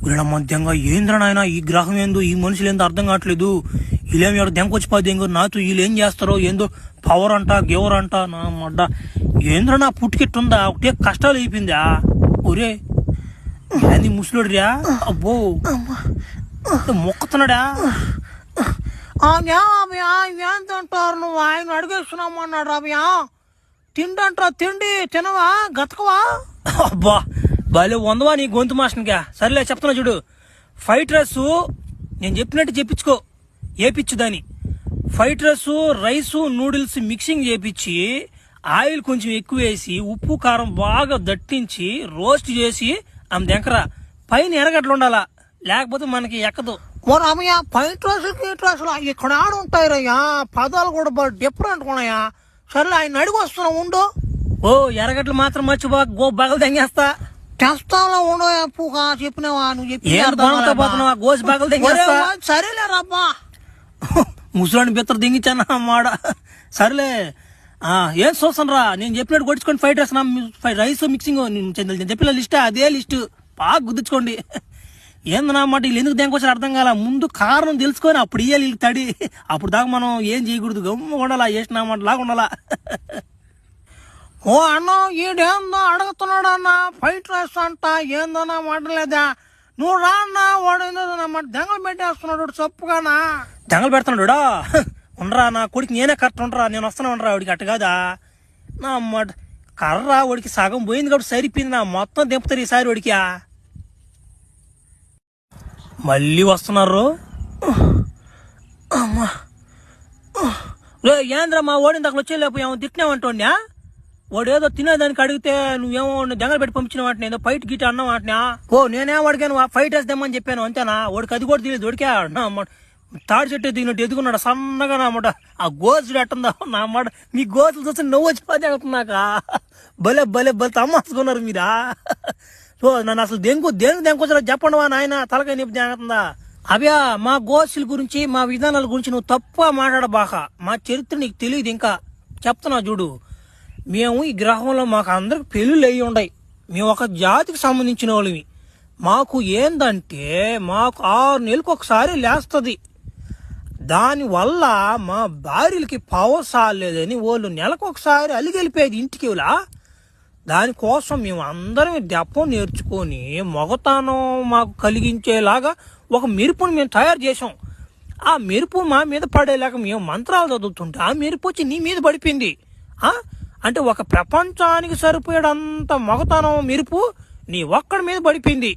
వీళ్ళ మధ్యంగా ఏంద్రనాయన ఈ గ్రహం ఏందో ఈ మనుషులు ఏందో అర్థం కావట్లేదు. వీళ్ళేమి ఎవరు దెంకొచ్చిపోద్ది ఏందో నాతో వీళ్ళు ఏం చేస్తారో ఏందో పవర్ అంట గివర్ అంట నా మడ్డ ఏంద్ర నా పుట్టుకెట్టుందా ఒకటే కష్టాలు అయిపోయిందా. ఒరే అది ముసలుడిరా అబ్బో మొక్కుతున్నాడా. ఏం తింటారు నువ్వు ఆయన అడిగేస్తున్నామన్నాడు రాబియా తిండంటారా తిండి తినవా గతకవా. అబ్బా భలే వందవా నీ గొంతు మాస్టర్గా. సరేలే చెప్తున్నా చూడు. ఫ్రైడ్ రైస్ నేను చెప్పినట్టు చెప్పించుకో ఏపిచ్చు దాన్ని. Fried rice rice noodles mixing చేపించి ఆయిల్ కొంచెం ఎక్కువ వేసి ఉప్పు కారం బాగా దట్టించి రోస్ట్ చేసి ఆమె దగ్గర పైన ఎరగట్లు ఉండాలా లేకపోతే మనకి ఎక్కదు. మరి అమ్మయ్య ఫ్రైడ్ రైస్ గీట్ రైస్లు ఇక్కడ ఆడుంటాయి రయ్యా పదాలు కూడా బాగా డిఫరెంట్ ఉన్నాయా. సరేలే ఆయన అడిగి వస్తున్నా ఉండు. ఓ ఎరగట్లు మాత్రం మర్చిపో గో బగలు తెంగేస్తా. తెస్తాలో ఉండో పూగా చెప్పినావా నువ్వు చెప్పిపోతున్నావా గోసి బగలు తెంగేస్తా. సరేలే రబ్బా ముసలాన్ని బిత్తర దింగిచ్చానా మాడ. సరేలే ఏం చూస్తాను రా నేను చెప్పినట్టు కొట్టించుకోండి. ఫ్రైడ్ రైస్ మిక్సింగ్ నేను చెప్పిన లిస్ట్ అదే లిస్ట్ బాగా గుర్తుంచుకోండి. ఏందన్నమాట వీళ్ళు ఎందుకు దేనికొచ్చారు అర్థం కాల. ముందు కారణం తెలుసుకొని అప్పుడు ఇయ్యాలి వీళ్ళకి తడి. అప్పుడు దాకా మనం ఏం చేయకూడదు గమ్ము ఉండాలా వేసినామాట లాగా ఉండాలా. ఓ అన్న ఈడేందో అడుగుతున్నాడు అన్న ఫ్రైడ్ రైస్ అంట ఏందన్నా మాటలేదా నువ్వు రా అన్న వాడు ఏందన్నమాట దెంగలు పెట్టేస్తున్నాడు చప్పుగానా. దెంగలు పెడుతున్నాడు ఉండరా నా కొడుకు నేనే కరెక్ట్ ఉండరా నేను వస్తున్నా ఉండరా వాడికి అట్ట కాదా నా అమ్మాట కర్రా వాడికి సగం పోయింది కాబట్టి సరిపోయింది నా మొత్తం దింపుతారు ఈసారి వాడికి. మళ్ళీ వస్తున్నారు అమ్మా. ఏంద్రా మా ఓడిన దాకా వచ్చేలేకపోయాము తిట్టినావంటోడ్యా. వాడు ఏదో తినేదానికి అడిగితే నువ్వేమో జంగలు పెట్టి పంపించిన వాటిని ఏదో ఫైట్ గీట అన్నావు వాటినా. ఓ నేనేం అడిగాను ఫైట్ వేసి తెమ్మని చెప్పాను అంతేనా. వాడికి అది కూడా తెలియదు. దొడికా తాడి చెట్టు దిగినట్టు ఎదుగున్నాడు సన్నగా నామాట. ఆ గోజుడు ఎట్టుందా నా మాట మీ గోతులు చూస్తే నువ్వు వచ్చి అవుతున్నాక భలే భలే భలే తమ్మాసుకున్నారు మీరా. సో నన్ను అసలు దేనికి దేనికొచ్చా చెప్పండి వా నాయన తలకాయ నొప్పి జాగ్రత్తా. అవ్యా మా గోసుల గురించి మా విధానాల గురించి నువ్వు తప్పుగా మాట్లాడబాక. మా చరిత్ర నీకు తెలియదు ఇంకా చెప్తున్నా చూడు. మేము ఈ గ్రహంలో మాకు అందరికి పెళ్ళిళ్ళు అయ్యి ఉన్నాయి. మేము ఒక జాతికి సంబంధించిన వాళ్ళమి. మాకు ఏందంటే మాకు 6 నెలలకు ఒకసారి లేస్తుంది. దానివల్ల మా భార్యలకి పవర్ సాలేదని వాళ్ళు నెలకు ఒకసారి అలిగెళ్ళిపోయేది ఇంటికి. దానికోసం మేము అందరం దెప్పం నేర్చుకొని మొగతానం మాకు కలిగించేలాగా ఒక మెరుపుని మేము తయారు చేసాం. ఆ మెరుపు మా మీద పడేలాగా మేము మంత్రాలు చదువుతుంటే ఆ మెరుపు వచ్చి నీ మీద పడిపోయింది. అంటే ఒక ప్రపంచానికి సరిపోయేడంత మొగతనం మెరుపు నీ ఒక్కడి మీద పడిపోయింది.